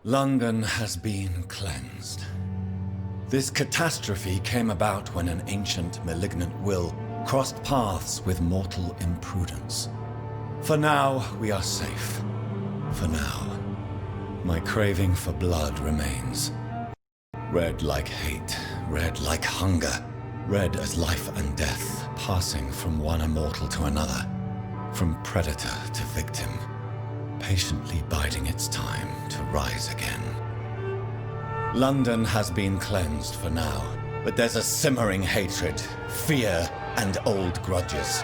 London has been cleansed. This catastrophe came about when an ancient malignant will crossed paths with mortal imprudence. For now, we are safe. For now. My craving for blood remains. Red like hate, red like hunger, red as life and death, passing from one immortal to another, from predator to victim, patiently biding its time to rise again. London has been cleansed for now, but there's a simmering hatred, fear, and old grudges.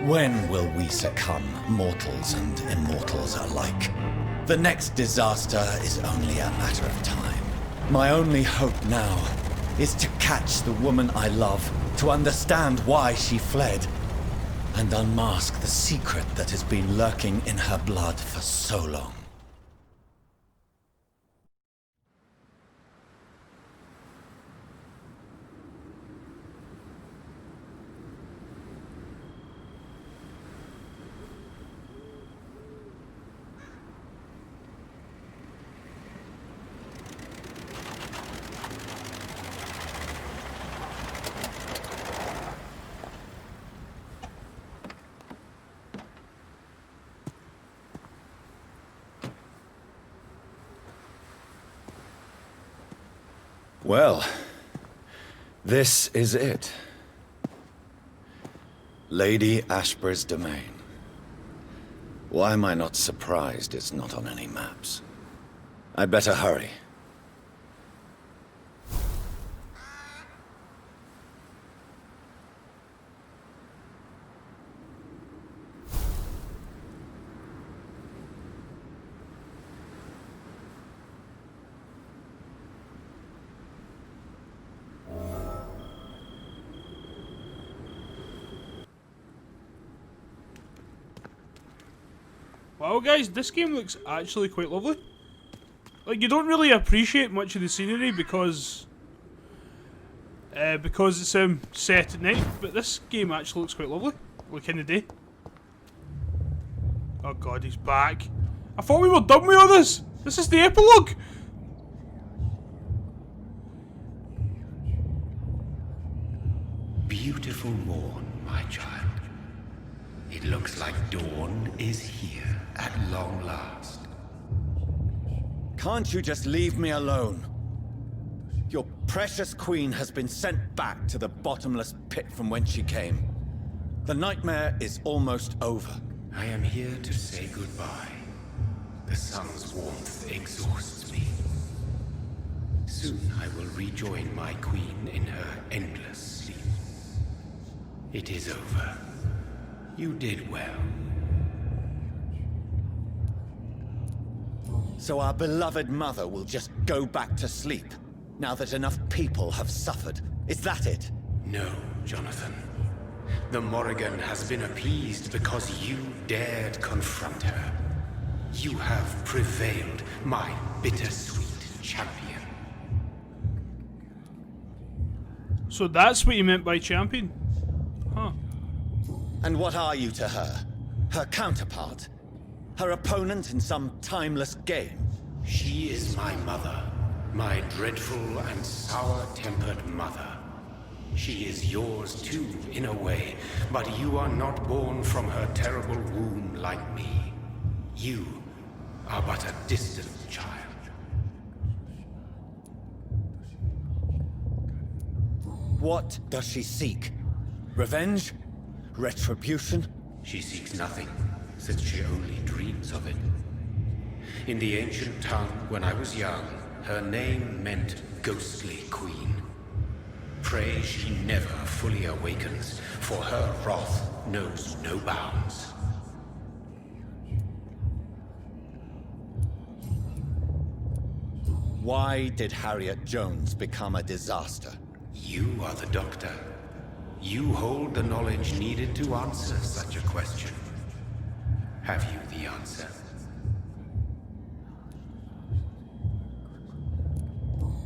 When will we succumb, mortals and immortals alike? The next disaster is only a matter of time. My only hope now is to catch the woman I love, to understand why she fled, and unmask the secret that has been lurking in her blood for so long. Well, this is it. Lady Ashbur's domain. Why am I not surprised it's not on any maps? I'd better hurry. Wow guys, this game looks actually quite lovely. Like, you don't really appreciate much of the scenery because it's set at night, but this game actually looks quite lovely, like in the day. Oh god, he's back. I thought we were done with all this! This is the epilogue! Beautiful morn, my child. It looks like dawn is here at long last. Can't you just leave me alone? Your precious queen has been sent back to the bottomless pit from whence she came. The nightmare is almost over. I am here to say goodbye. The sun's warmth exhausts me. Soon I will rejoin my queen in her endless sleep. It is over. You did well. So our beloved mother will just go back to sleep, now that enough people have suffered. Is that it? No, Jonathan. The Morrigan has been appeased because you dared confront her. You have prevailed, my bittersweet champion. So that's what you meant by champion? Huh. And what are you to her? Her counterpart? Her opponent in some timeless game? She is my mother. My dreadful and sour-tempered mother. She is yours too, in a way, but you are not born from her terrible womb like me. You are but a distant child. What does she seek? Revenge? Retribution? She seeks nothing, since she only dreams of it. In the ancient tongue, when I was young, her name meant Ghostly Queen. Pray she never fully awakens, for her wrath knows no bounds. Why did Harriet Jones become a disaster? You are the doctor. You hold the knowledge needed to answer such a question. Have you the answer?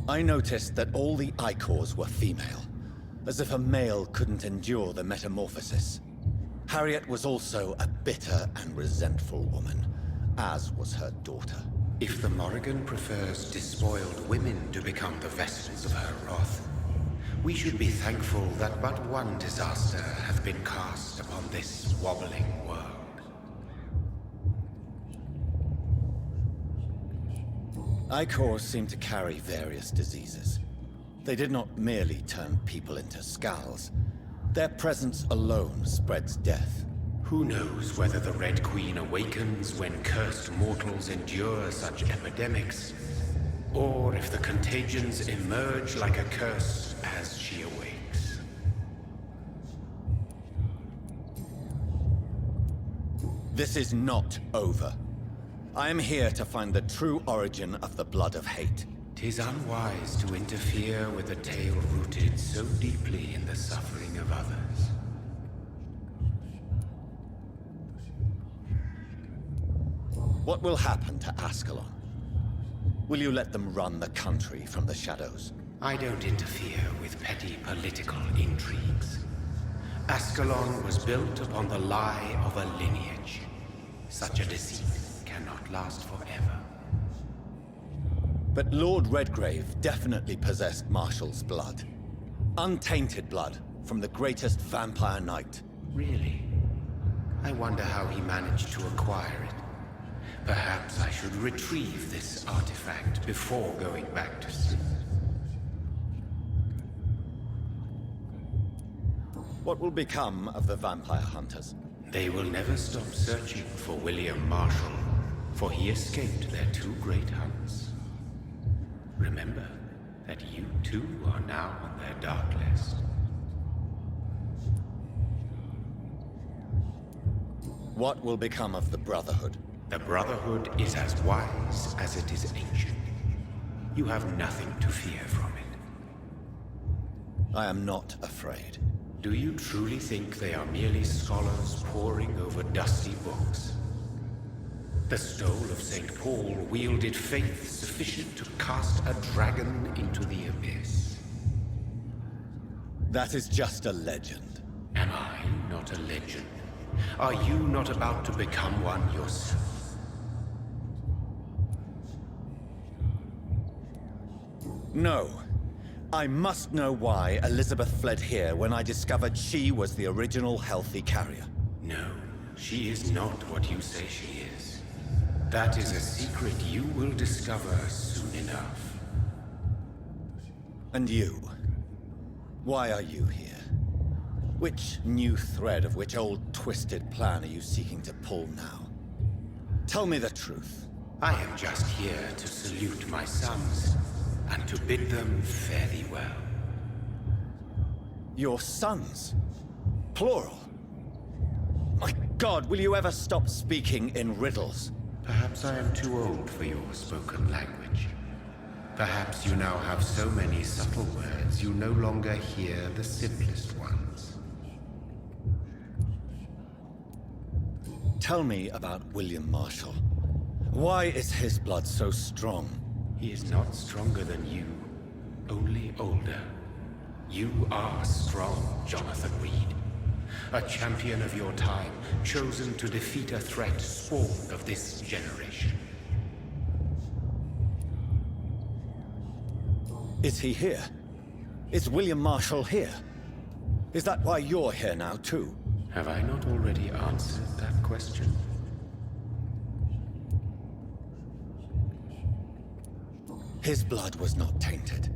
I noticed that all the Icors were female, as if a male couldn't endure the metamorphosis. Harriet was also a bitter and resentful woman, as was her daughter. If the Morrigan prefers despoiled women to become the vessels of her wrath, we should be thankful that but one disaster hath been cast upon this wobbling world. Icors seem to carry various diseases. They did not merely turn people into skulls. Their presence alone spreads death. Who knows whether the Red Queen awakens when cursed mortals endure such epidemics, or if the contagions emerge like a curse as she awakes. This is not over. I am here to find the true origin of the blood of hate. 'Tis unwise to interfere with a tale rooted so deeply in the suffering of others. What will happen to Ascalon? Will you let them run the country from the shadows? I don't interfere with petty political intrigues. Ascalon was built upon the lie of a lineage. Such a deceit cannot last forever. But Lord Redgrave definitely possessed Marshall's blood. Untainted blood from the greatest vampire knight. Really? I wonder how he managed to acquire it. Perhaps I should retrieve this artifact before going back to sleep. What will become of the vampire hunters? They will never stop searching for William Marshall, for he escaped their two great hunts. Remember that you too are now on their dark list. What will become of the Brotherhood? The Brotherhood is as wise as it is ancient. You have nothing to fear from it. I am not afraid. Do you truly think they are merely scholars poring over dusty books? The stole of St. Paul wielded faith sufficient to cast a dragon into the abyss. That is just a legend. Am I not a legend? Are you not about to become one yourself? No. I must know why Elizabeth fled here when I discovered she was the original healthy carrier. No, she is not what you say she is. That is a secret you will discover soon enough. And you? Why are you here? Which new thread of which old twisted plan are you seeking to pull now? Tell me the truth. I am just here to salute my sons, and to bid them fare thee well. Your sons? Plural? My God, will you ever stop speaking in riddles? Perhaps I am too old for your spoken language. Perhaps you now have so many subtle words you no longer hear the simplest ones. Tell me about William Marshall. Why is his blood so strong? He is not stronger than you, only older. You are strong, Jonathan Reed. A champion of your time, chosen to defeat a threat spawned of this generation. Is he here? Is William Marshall here? Is that why you're here now, too? Have I not already answered that question? His blood was not tainted.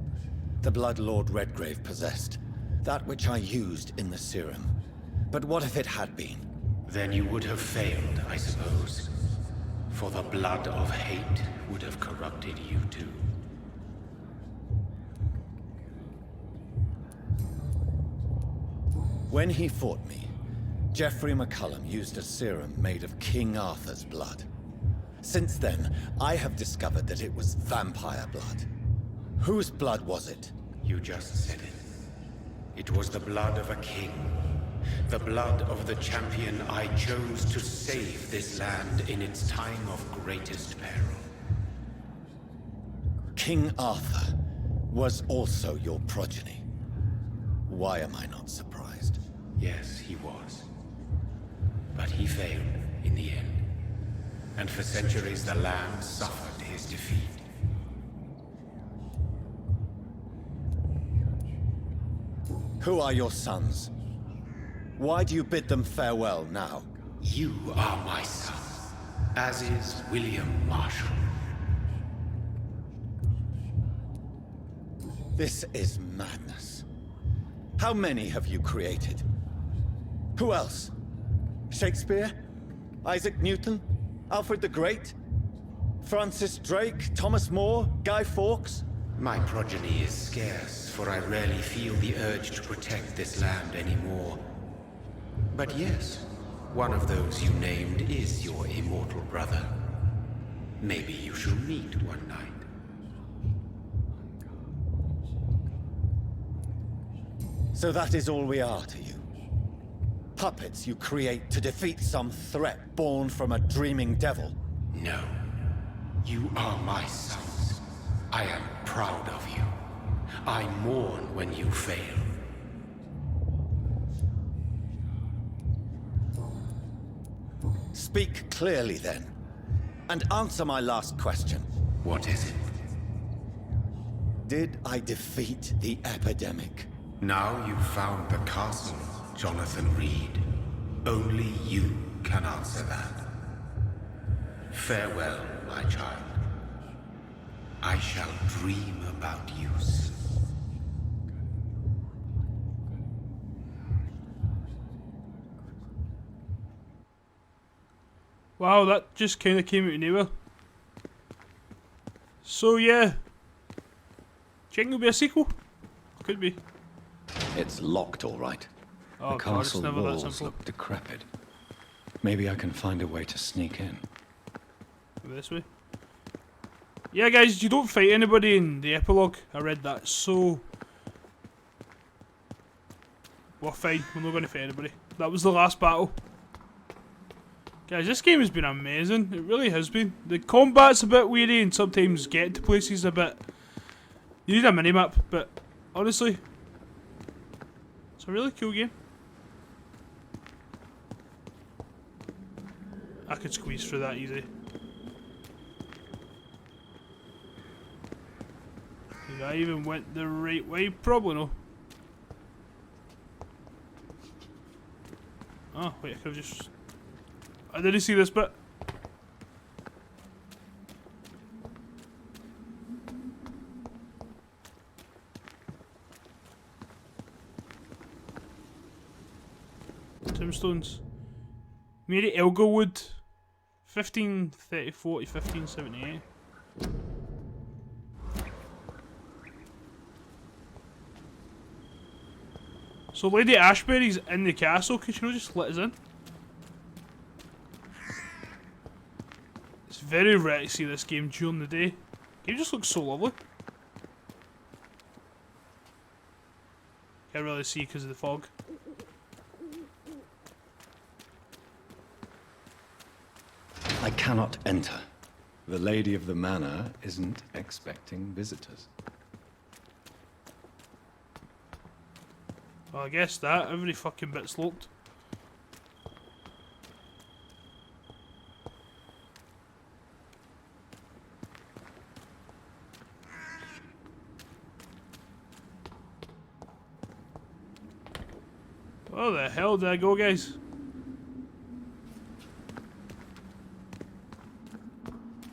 The blood Lord Redgrave possessed. That which I used in the serum. But what if it had been? Then you would have failed, I suppose. For the blood of hate would have corrupted you too. When he fought me, Geoffrey McCullum used a serum made of King Arthur's blood. Since then, I have discovered that it was vampire blood. Whose blood was it? You just said it. It was the blood of a king. The blood of the champion I chose to save this land in its time of greatest peril. King Arthur was also your progeny. Why am I not surprised? Yes, he was. But he failed in the end. And for centuries the land suffered his defeat. Who are your sons? Why do you bid them farewell now? You are my son, as is William Marshall. This is madness. How many have you created? Who else? Shakespeare? Isaac Newton? Alfred the Great? Francis Drake? Thomas More? Guy Fawkes? My progeny is scarce, for I rarely feel the urge to protect this land anymore. But yes, one of those you named is your immortal brother. Maybe you shall meet one night. So that is all we are to you? Puppets you create to defeat some threat born from a dreaming devil? No. You are my sons. I am proud of you. I mourn when you fail. Speak clearly then, and answer my last question. What is it? Did I defeat the epidemic? Now you've found the castle, Jonathan Reed. Only you can answer that. Farewell, my child. I shall dream about you soon. Wow, that just kind of came out of nowhere. So yeah, do you think there'll be a sequel? Could be. It's locked, all right. Oh The god, it's castle never that walls simple. look decrepit. Maybe I can find a way to sneak in. Maybe this way. Yeah, guys, you don't fight anybody in the epilogue. I read that, so we're fine. We're not going to fight anybody. That was the last battle. Guys, this game has been amazing. It really has been. The combat's a bit weary and sometimes getting to places a bit... You need a minimap, but honestly, it's a really cool game. I could squeeze through that easy. Did I even went the right way? Probably no. Oh, wait, I could have just... I didn't see this bit. Tombstones. Mary Elgawood. 1534 to 1578. So Lady Ashbury's in the castle, could you not just let us in? It's very rare to see this game during the day. The game just looks so lovely. Can't really see because of the fog. I cannot enter. The lady of the manor isn't expecting visitors. Well, I guess that. Every fucking bit's locked. Where the hell did I go, guys?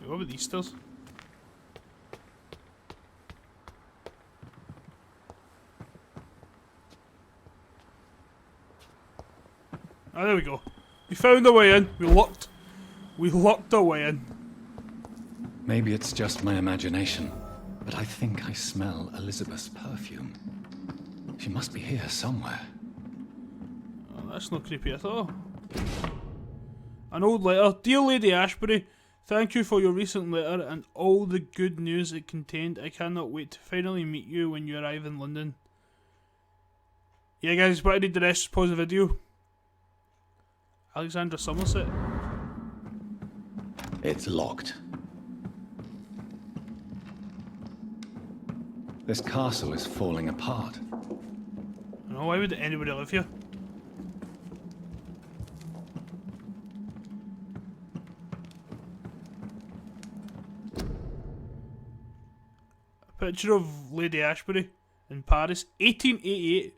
What about these stairs? Oh, there we go. We found our way in. We locked our way in. Maybe it's just my imagination, but I think I smell Elizabeth's perfume. She must be here somewhere. Oh, that's not creepy at all. An old letter. Dear Lady Ashbury, thank you for your recent letter and all the good news it contained. I cannot wait to finally meet you when you arrive in London. Yeah, guys, but I need the rest. Pause the video. Alexandra Somerset. It's locked. This castle is falling apart. No, why would anybody live here? Picture of Lady Ashbury in Paris, 1888.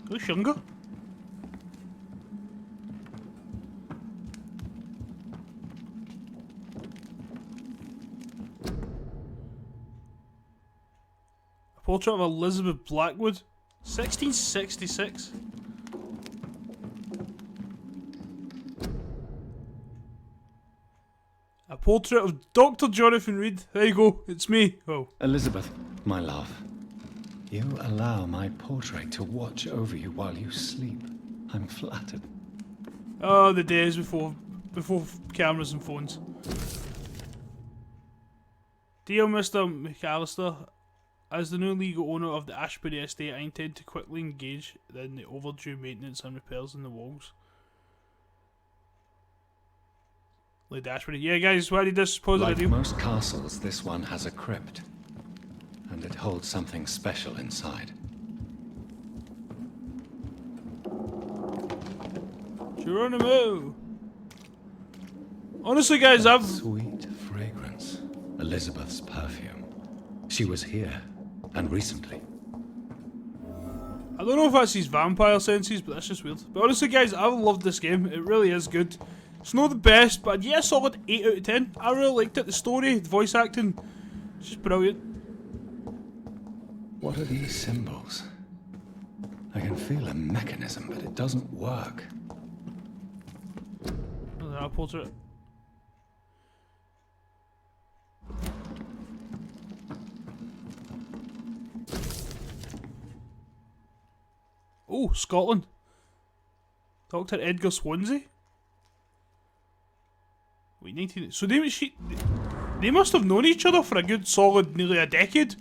Looks younger. A portrait of Elizabeth Blackwood, 1666. A portrait of Dr. Jonathan Reed. There you go, it's me. Oh. Elizabeth, my love, you allow my portrait to watch over you while you sleep. I'm flattered. Oh, the days before cameras and phones. Dear Mr. McAllister, as the new legal owner of the Ashbury estate, I intend to quickly engage in the overdue maintenance and repairs in the walls. Lady Ashbury. Yeah, guys, why did this pause the Like video? most castles, this one has a crypt, and it holds something special inside. Geronimo! Honestly, guys, I've... Sweet fragrance. Elizabeth's perfume. She was here, and recently. I don't know if that's his vampire senses, but that's just weird. But honestly, guys, I've loved this game. It really is good. It's not the best, but yeah, a solid 8 out of 10. I really liked it. The story, the voice acting, it's just brilliant. What are these symbols? I can feel a mechanism, but it doesn't work. There's our portrait. Oh, Scotland. Dr. Edgar Swansea. Wait, 19... So they must have known each other for a good solid nearly a decade.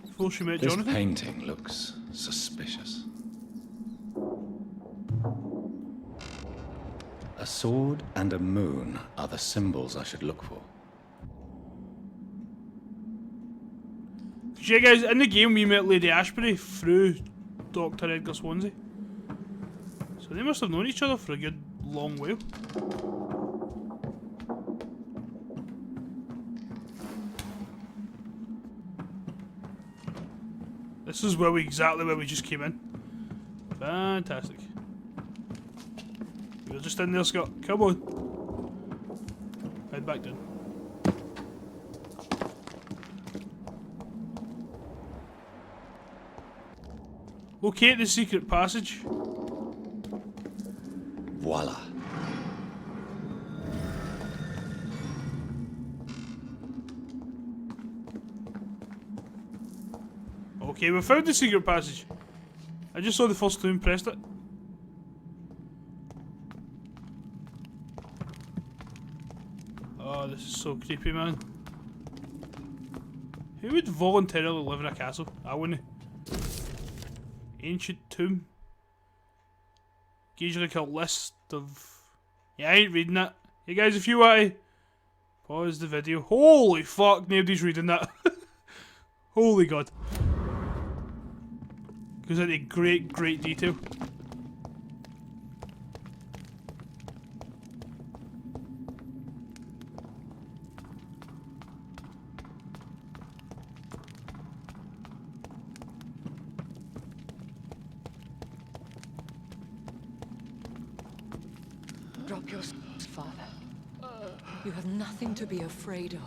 Before she met This Jonathan. painting looks suspicious. A sword and a moon are the symbols I should look for. Yeah, guys, in the game we met Lady Ashbury through Dr. Edgar Swansea. So they must have known each other for a good long while. This is exactly where we just came in. Fantastic. We were just in there, Scott. Come on. Head back down. Locate the secret passage. Voila. Okay, we found the secret passage. I just saw the first two and pressed it. Oh, this is so creepy, man. Who would voluntarily live in a castle? I wouldn't. Ancient tomb. Gauge like a list of... Yeah, I ain't reading that. Hey guys, if you want to pause the video. Holy fuck, nobody's reading that. Holy god. Goes into great detail. Drop your swords, Father. You have nothing to be afraid of.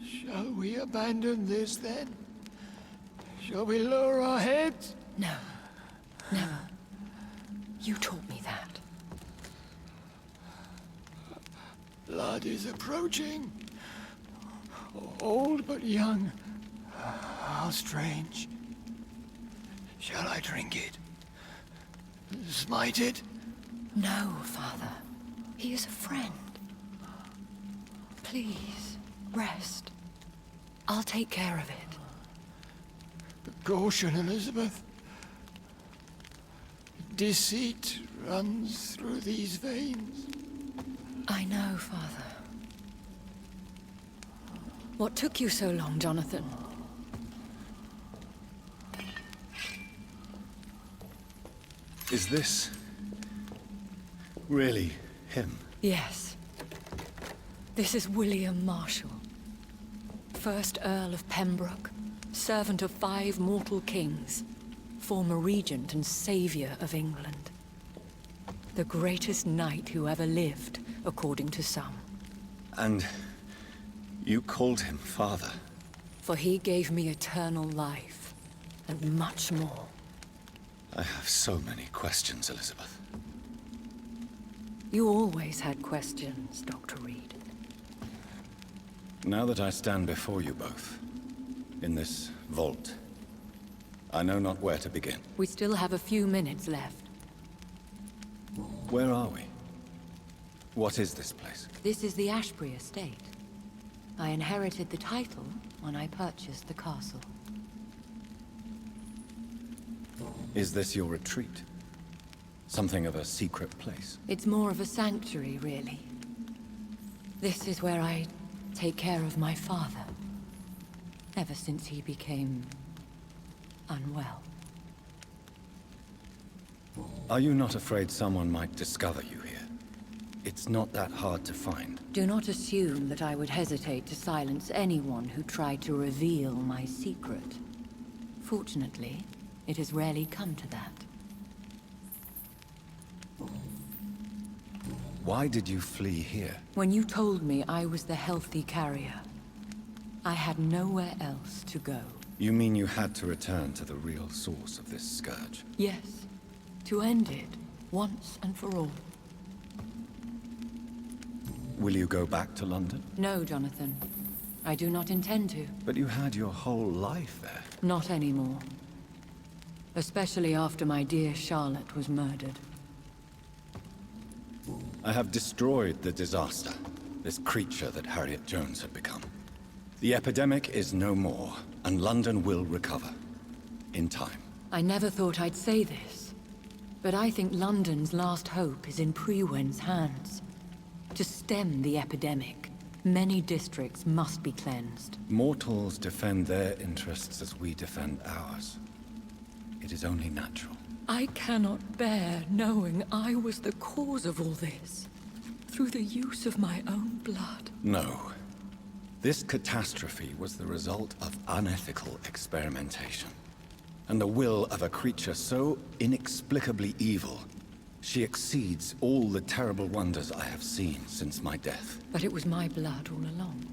Shall we abandon this then? Shall we lower our heads? No. Never. You taught me that. Blood is approaching. Old but young. How strange. Shall I drink it? Smite it? No, Father. He is a friend. Please, rest. I'll take care of it. Caution, Elizabeth. Deceit runs through these veins. I know, Father. What took you so long, Jonathan? Is this really him? Yes. This is William Marshall. First Earl of Pembroke, servant of 5 mortal kings, former regent and savior of England. The greatest knight who ever lived, according to some. And you called him father? For he gave me eternal life, and much more. I have so many questions, Elizabeth. You always had questions, Dr. Reed. Now that I stand before you both, in this vault, I know not where to begin. We still have a few minutes left. Where are we? What is this place? This is the Ashbury estate. I inherited the title when I purchased the castle. Is this your retreat? Something of a secret place? It's more of a sanctuary, really. This is where I take care of my father. Ever since he became unwell. Are you not afraid someone might discover you here? It's not that hard to find. Do not assume that I would hesitate to silence anyone who tried to reveal my secret. Fortunately, it has rarely come to that. Why did you flee here? When you told me I was the healthy carrier, I had nowhere else to go. You mean you had to return to the real source of this scourge? Yes, to end it, once and for all. Will you go back to London? No, Jonathan. I do not intend to. But you had your whole life there. Not anymore. Especially after my dear Charlotte was murdered. I have destroyed the disaster, this creature that Harriet Jones had become. The epidemic is no more, and London will recover. In time. I never thought I'd say this, but I think London's last hope is in Priwen's hands. To stem the epidemic, many districts must be cleansed. Mortals defend their interests as we defend ours. It is only natural. I cannot bear knowing I was the cause of all this, through the use of my own blood. No. This catastrophe was the result of unethical experimentation. And the will of a creature so inexplicably evil, she exceeds all the terrible wonders I have seen since my death. But it was my blood all along.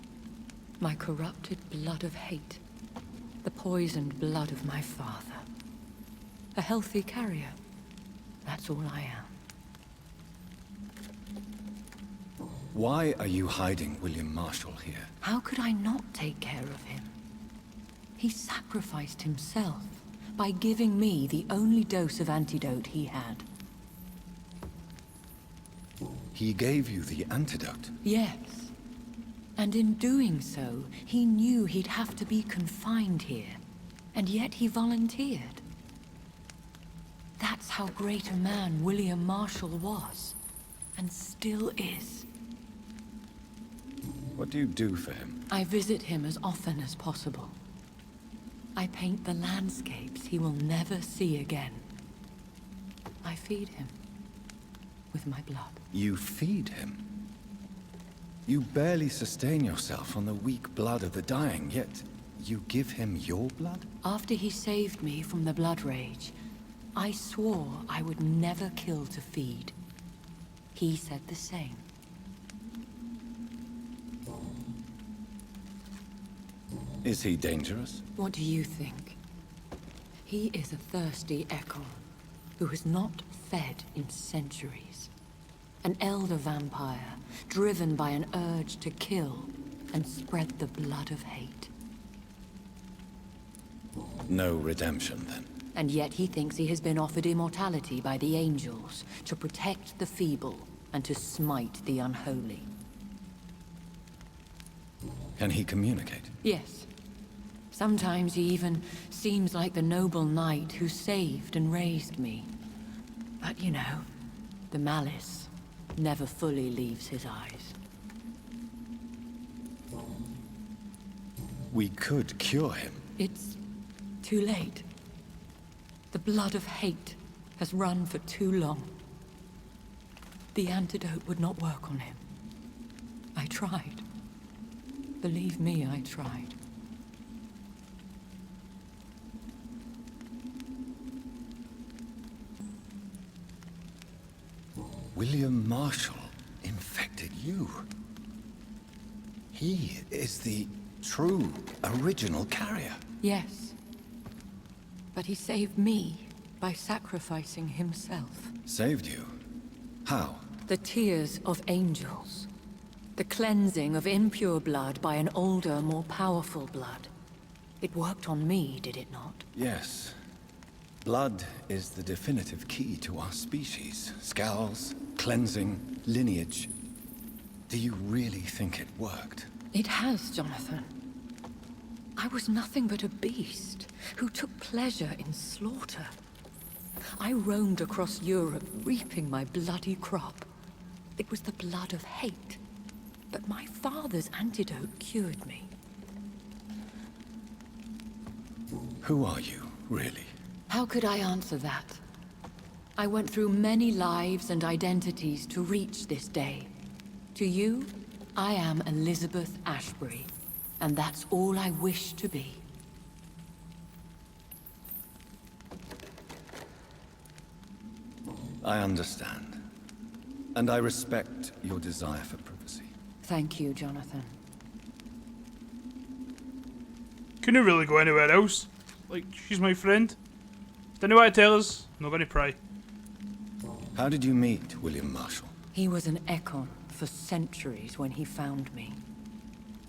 My corrupted blood of hate. The poisoned blood of my father. A healthy carrier. That's all I am. Why are you hiding William Marshall here? How could I not take care of him? He sacrificed himself by giving me the only dose of antidote he had. He gave you the antidote? Yes. And in doing so, he knew he'd have to be confined here. And yet he volunteered. That's how great a man William Marshall was. And still is. What do you do for him? I visit him as often as possible. I paint the landscapes he will never see again. I feed him with my blood. You feed him? You barely sustain yourself on the weak blood of the dying, yet you give him your blood? After he saved me from the blood rage, I swore I would never kill to feed. He said the same. Is he dangerous? What do you think? He is a thirsty echo who has not fed in centuries. An elder vampire, driven by an urge to kill and spread the blood of hate. No redemption, then? And yet he thinks he has been offered immortality by the angels to protect the feeble and to smite the unholy. Can he communicate? Yes. Sometimes he even seems like the noble knight who saved and raised me. But you know, the malice never fully leaves his eyes. We could cure him. It's too late. The blood of hate has run for too long. The antidote would not work on him. I tried. Believe me, I tried. William Marshall infected you. He is the true, original carrier. Yes. But he saved me by sacrificing himself. Saved you? How? The tears of angels. The cleansing of impure blood by an older, more powerful blood. It worked on me, did it not? Yes. Blood is the definitive key to our species. Scowls, cleansing, lineage. Do you really think it worked? It has, Jonathan. I was nothing but a beast who took pleasure in slaughter. I roamed across Europe, reaping my bloody crop. It was the blood of hate. But my father's antidote cured me. Who are you, really? How could I answer that? I went through many lives and identities to reach this day. To you, I am Elizabeth Ashbury, and that's all I wish to be. I understand. And I respect your desire for privacy. Thank you, Jonathan. Couldn't really go anywhere else. Like, she's my friend. Didn't want to tell us, not gonna pry. How did you meet William Marshall? He was an Ekon for centuries when he found me.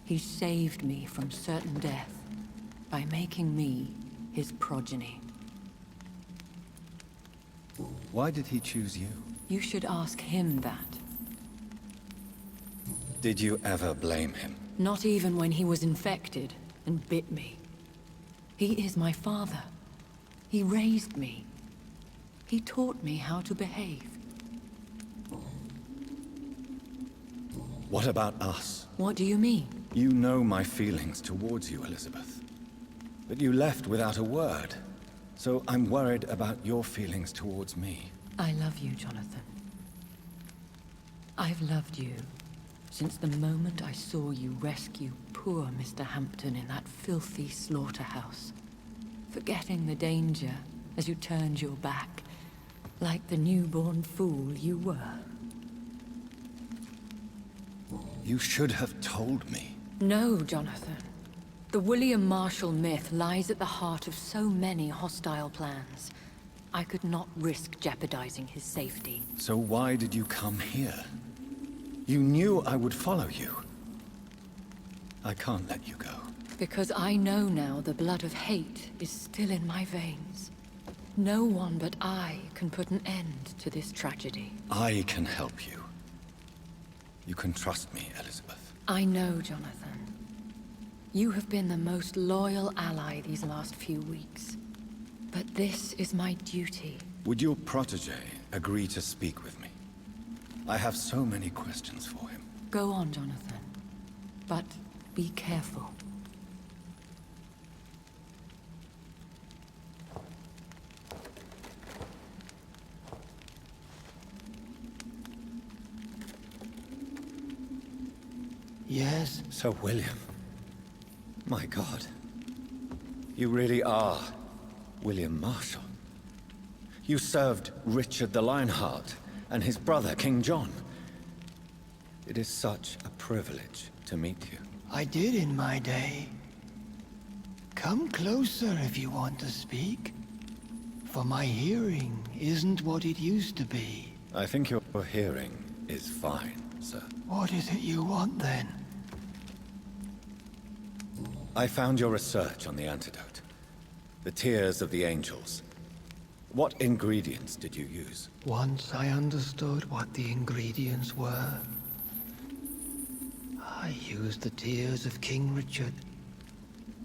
He saved me from certain death by making me his progeny. Why did he choose you? You should ask him that. Did you ever blame him? Not even when he was infected and bit me. He is my father. He raised me. He taught me how to behave. What about us? What do you mean? You know my feelings towards you, Elizabeth. But you left without a word. So I'm worried about your feelings towards me. I love you, Jonathan. I've loved you since the moment I saw you rescue poor Mr. Hampton in that filthy slaughterhouse. Forgetting the danger as you turned your back, like the newborn fool you were. You should have told me. No, Jonathan. The William Marshall myth lies at the heart of so many hostile plans. I could not risk jeopardizing his safety. So why did you come here? You knew I would follow you. I can't let you go. Because I know now the blood of hate is still in my veins. No one but I can put an end to this tragedy. I can help you. You can trust me, Elizabeth. I know, Jonathan. You have been the most loyal ally these last few weeks. But this is my duty. Would your protege agree to speak with me? I have so many questions for him. Go on, Jonathan. But be careful. Yes? Sir William. My God. You really are William Marshall. You served Richard the Lionheart and his brother, King John. It is such a privilege to meet you. I did in my day. Come closer if you want to speak. For my hearing isn't what it used to be. I think your hearing is fine, sir. What is it you want then? I found your research on the antidote. The tears of the angels. What ingredients did you use? Once I understood what the ingredients were, I used the tears of King Richard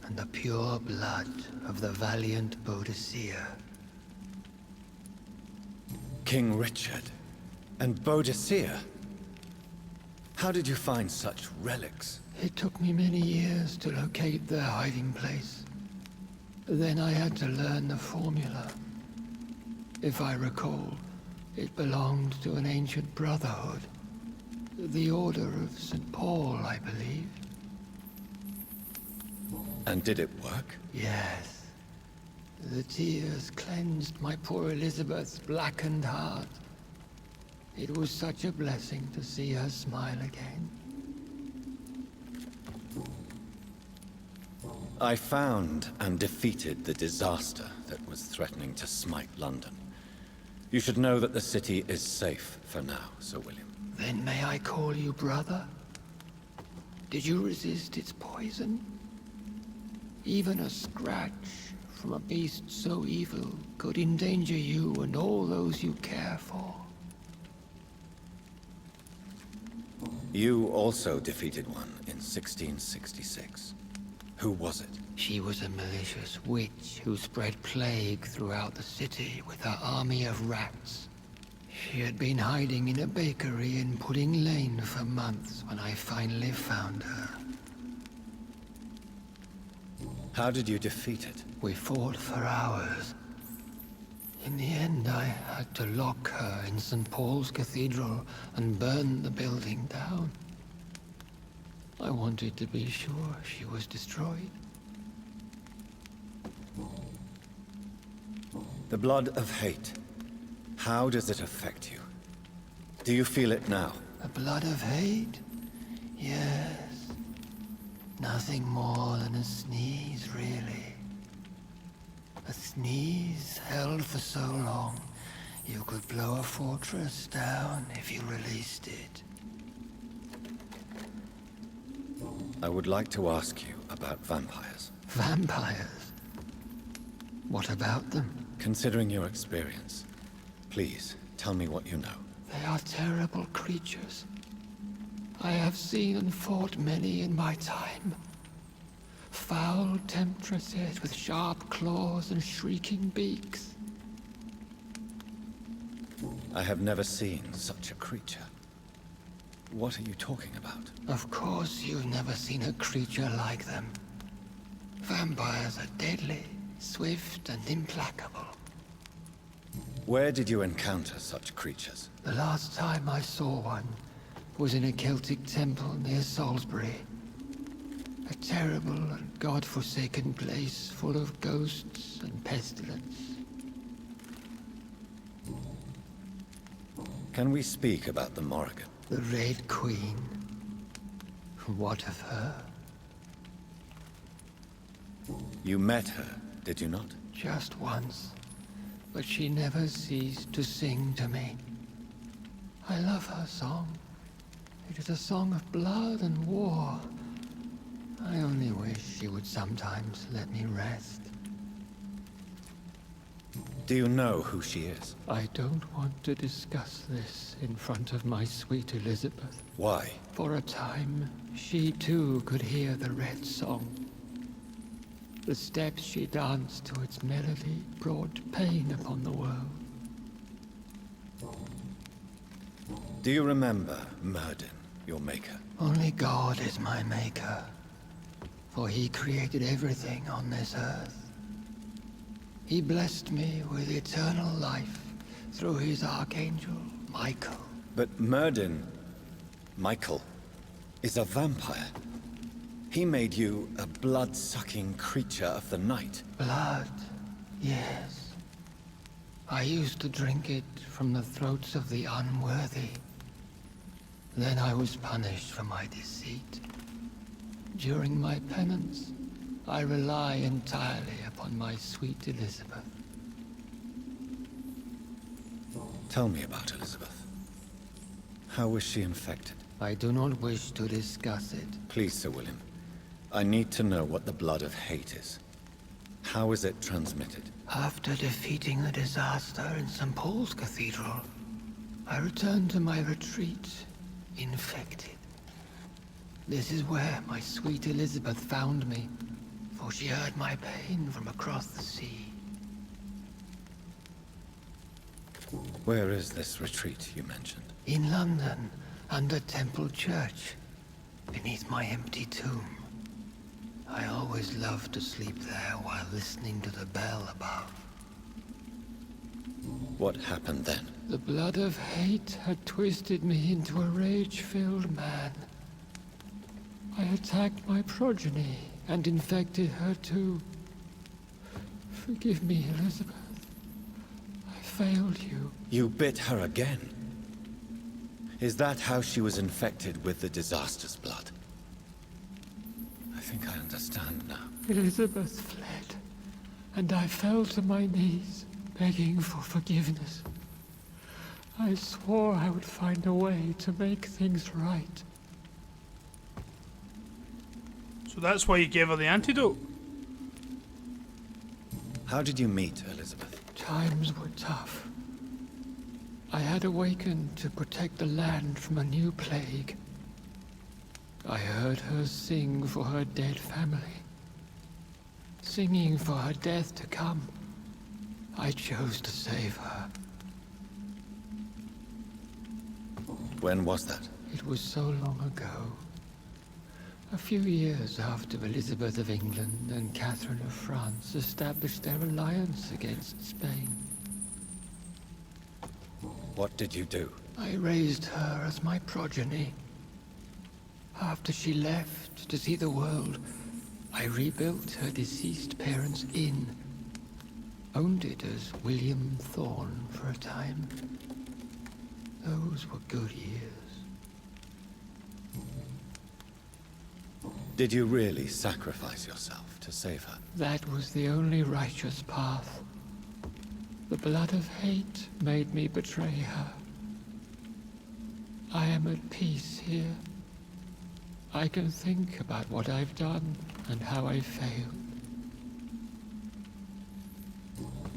and the pure blood of the valiant Boadicea. King Richard and Boadicea? How did you find such relics? It took me many years to locate their hiding place. Then I had to learn the formula. If I recall, it belonged to an ancient brotherhood. The Order of St. Paul, I believe. And did it work? Yes. The tears cleansed my poor Elizabeth's blackened heart. It was such a blessing to see her smile again. I found and defeated the disaster that was threatening to smite London. You should know that the city is safe for now, Sir William. Then may I call you brother? Did you resist its poison? Even a scratch from a beast so evil could endanger you and all those you care for. You also defeated one in 1666. Who was it? She was a malicious witch who spread plague throughout the city with her army of rats. She had been hiding in a bakery in Pudding Lane for months when I finally found her. How did you defeat it? We fought for hours. In the end, I had to lock her in St. Paul's Cathedral and burn the building down. I wanted to be sure she was destroyed. The blood of hate. How does it affect you? Do you feel it now? The blood of hate? Yes. Nothing more than a sneeze, really. A sneeze held for so long, you could blow a fortress down if you released it. I would like to ask you about vampires. Vampires? What about them? Considering your experience, please tell me what you know. They are terrible creatures. I have seen and fought many in my time. Foul temptresses with sharp claws and shrieking beaks. I have never seen such a creature. What are you talking about? Of course you've never seen a creature like them. Vampires are deadly, swift and implacable. Where did you encounter such creatures? The last time I saw one was in a Celtic temple near Salisbury. A terrible and god-forsaken place full of ghosts and pestilence. Can we speak about the Morrigan? The Red Queen. What of her? You met her, did you not? Just once. But she never ceased to sing to me. I love her song. It is a song of blood and war. I only wish she would sometimes let me rest. Do you know who she is? I don't want to discuss this in front of my sweet Elizabeth. Why? For a time, she too could hear the Red Song. The steps she danced to its melody brought pain upon the world. Do you remember Myrddin, your maker? Only God is my maker, for he created everything on this earth. He blessed me with eternal life through his archangel, Michael. But Myrddin, Michael, is a vampire. He made you a blood-sucking creature of the night. Blood, yes. I used to drink it from the throats of the unworthy. Then I was punished for my deceit. During my penance, I rely entirely upon my sweet Elizabeth. Tell me about Elizabeth. How was she infected? I do not wish to discuss it. Please, Sir William. I need to know what the blood of hate is. How is it transmitted? After defeating the disaster in St. Paul's Cathedral, I returned to my retreat, infected. This is where my sweet Elizabeth found me, for she heard my pain from across the sea. Where is this retreat you mentioned? In London, under Temple Church, beneath my empty tomb. I always loved to sleep there while listening to the bell above. What happened then? The blood of hate had twisted me into a rage-filled man. I attacked my progeny and infected her too. Forgive me, Elizabeth. I failed you. You bit her again? Is that how she was infected with the disaster's blood? I think I understand now. Elizabeth fled, and I fell to my knees, begging for forgiveness. I swore I would find a way to make things right. So that's why you gave her the antidote? How did you meet Elizabeth? Times were tough. I had awakened to protect the land from a new plague. I heard her sing for her dead family. Singing for her death to come. I chose to save her. When was that? It was so long ago. A few years after Elizabeth of England and Catherine of France established their alliance against Spain. What did you do? I raised her as my progeny. After she left to see the world, I rebuilt her deceased parents' inn. Owned it as William Thorne for a time. Those were good years. Did you really sacrifice yourself to save her? That was the only righteous path. The blood of hate made me betray her. I am at peace here. I can think about what I've done and how I failed.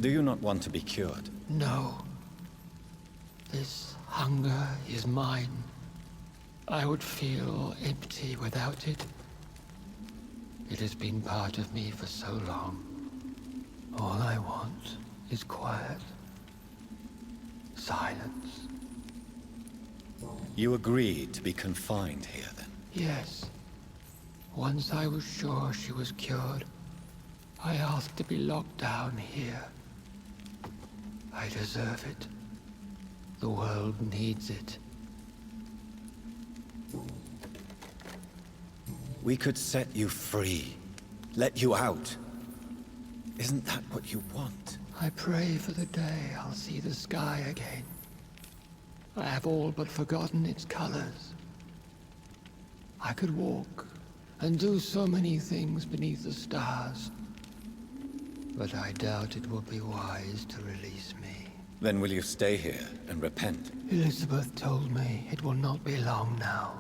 Do you not want to be cured? No. This hunger is mine. I would feel empty without it. It has been part of me for so long. All I want is quiet. Silence. You agreed to be confined here then? Yes. Once I was sure she was cured, I asked to be locked down here. I deserve it. The world needs it. We could set you free. Let you out. Isn't that what you want? I pray for the day I'll see the sky again. I have all but forgotten its colors. I could walk and do so many things beneath the stars. But I doubt it will be wise to release me. Then will you stay here and repent? Elizabeth told me it will not be long now.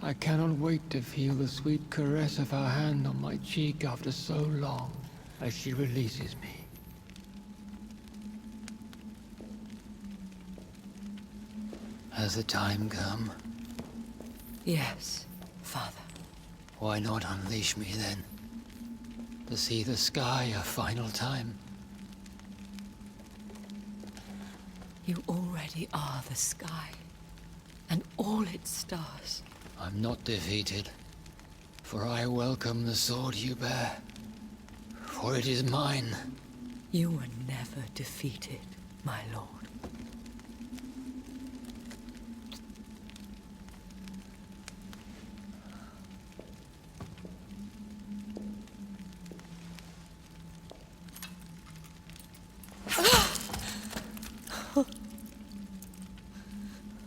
I cannot wait to feel the sweet caress of her hand on my cheek after so long, as she releases me. Has the time come? Yes, Father. Why not unleash me then? To see the sky a final time? You already are the sky, and all its stars. I'm not defeated, for I welcome the sword you bear, for it is mine. You were never defeated, my lord.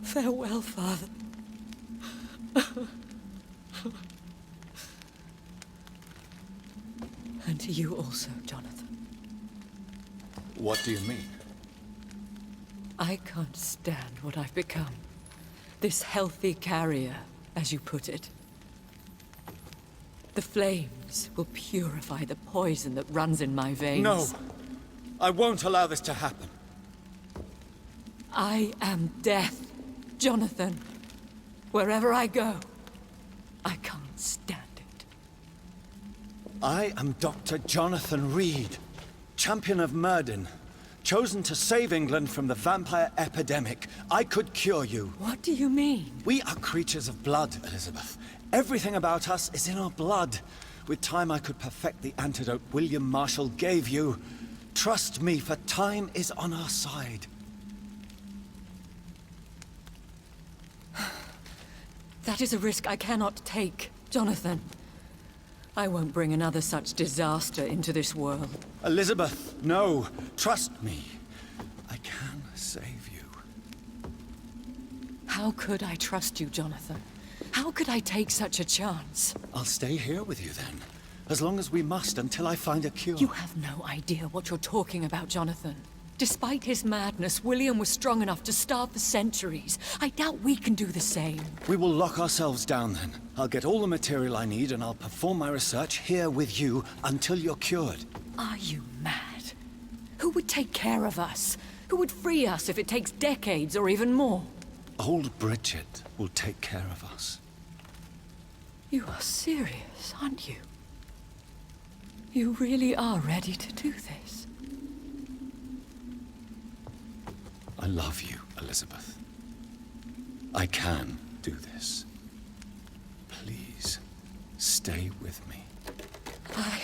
Farewell, Father. And to you also, Jonathan. What do you mean? I can't stand what I've become. This healthy carrier, as you put it. The flames will purify the poison that runs in my veins. No! I won't allow this to happen. I am death, Jonathan. Wherever I go, I can't stand it. I am Dr. Jonathan Reed, champion of Myrddin, Chosen to save England from the vampire epidemic, I could cure you. What do you mean? We are creatures of blood, Elizabeth. Everything about us is in our blood. With time, I could perfect the antidote William Marshall gave you. Trust me, for time is on our side. That is a risk I cannot take, Jonathan. I won't bring another such disaster into this world. Elizabeth, no. Trust me. I can save you. How could I trust you, Jonathan? How could I take such a chance? I'll stay here with you then. As long as we must, until I find a cure. You have no idea what you're talking about, Jonathan. Despite his madness, William was strong enough to starve for centuries. I doubt we can do the same. We will lock ourselves down then. I'll get all the material I need and I'll perform my research here with you until you're cured. Are you mad? Who would take care of us? Who would free us if it takes decades or even more? Old Bridget will take care of us. You are serious, aren't you? You really are ready to do this? I love you, Elizabeth. I can do this. Please, stay with me. I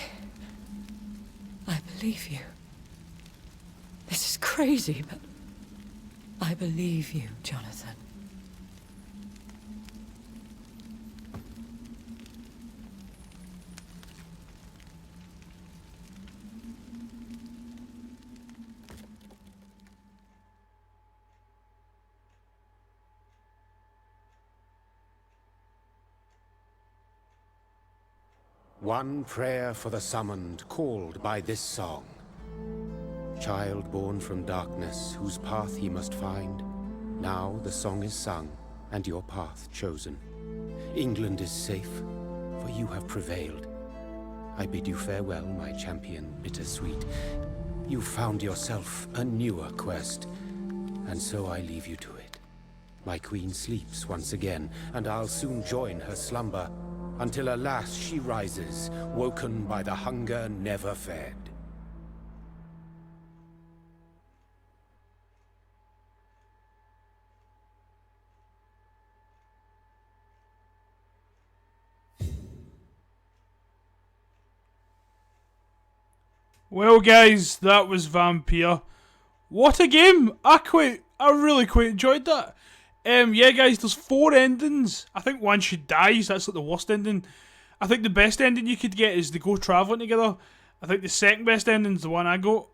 believe you. This is crazy, but I believe you, Jonathan. One prayer for the summoned, called by this song. Child born from darkness, whose path ye must find. Now the song is sung, and your path chosen. England is safe, for you have prevailed. I bid you farewell, my champion bittersweet. You found yourself a newer quest, and so I leave you to it. My queen sleeps once again, and I'll soon join her slumber, until alas she rises, woken by the hunger never fed. Well guys, that was Vampyr. What a game! I really quite enjoyed that. Yeah guys, there's 4 endings. I think one she dies, that's like the worst ending. I think the best ending you could get is they go travelling together. I think the second best ending is the one I got.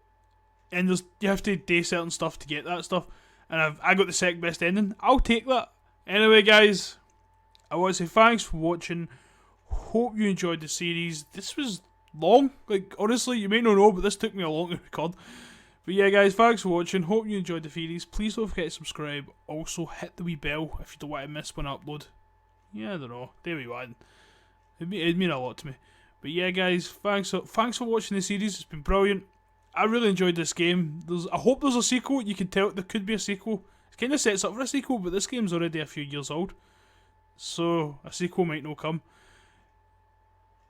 And you have to do certain stuff to get that stuff. And I got the second best ending. I'll take that. Anyway guys, I want to say thanks for watching. Hope you enjoyed the series. This was long. Like, honestly, you may not know, but this took me a long to record. But yeah guys, thanks for watching. Hope you enjoyed the series. Please don't forget to subscribe. Also, hit the wee bell if you don't want to miss when I upload. Yeah, I don't know. There we go. It'd mean a lot to me. But yeah guys, thanks for watching the series. It's been brilliant. I really enjoyed this game. I hope there's a sequel. You can tell there could be a sequel. It kind of sets up for a sequel, but this game's already a few years old. So, a sequel might not come.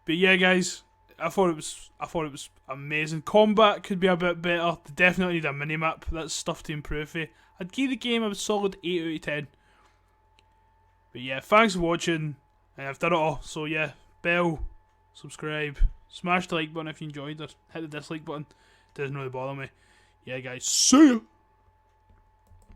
But yeah guys, I thought it was amazing. Combat could be a bit better. They definitely need a minimap. That's stuff to improve for. I'd give the game a solid 8 out of 10. But yeah, thanks for watching. And I've done it all. So yeah, bell, subscribe, smash the like button if you enjoyed it. Hit the dislike button. Doesn't really bother me. Yeah guys, see ya!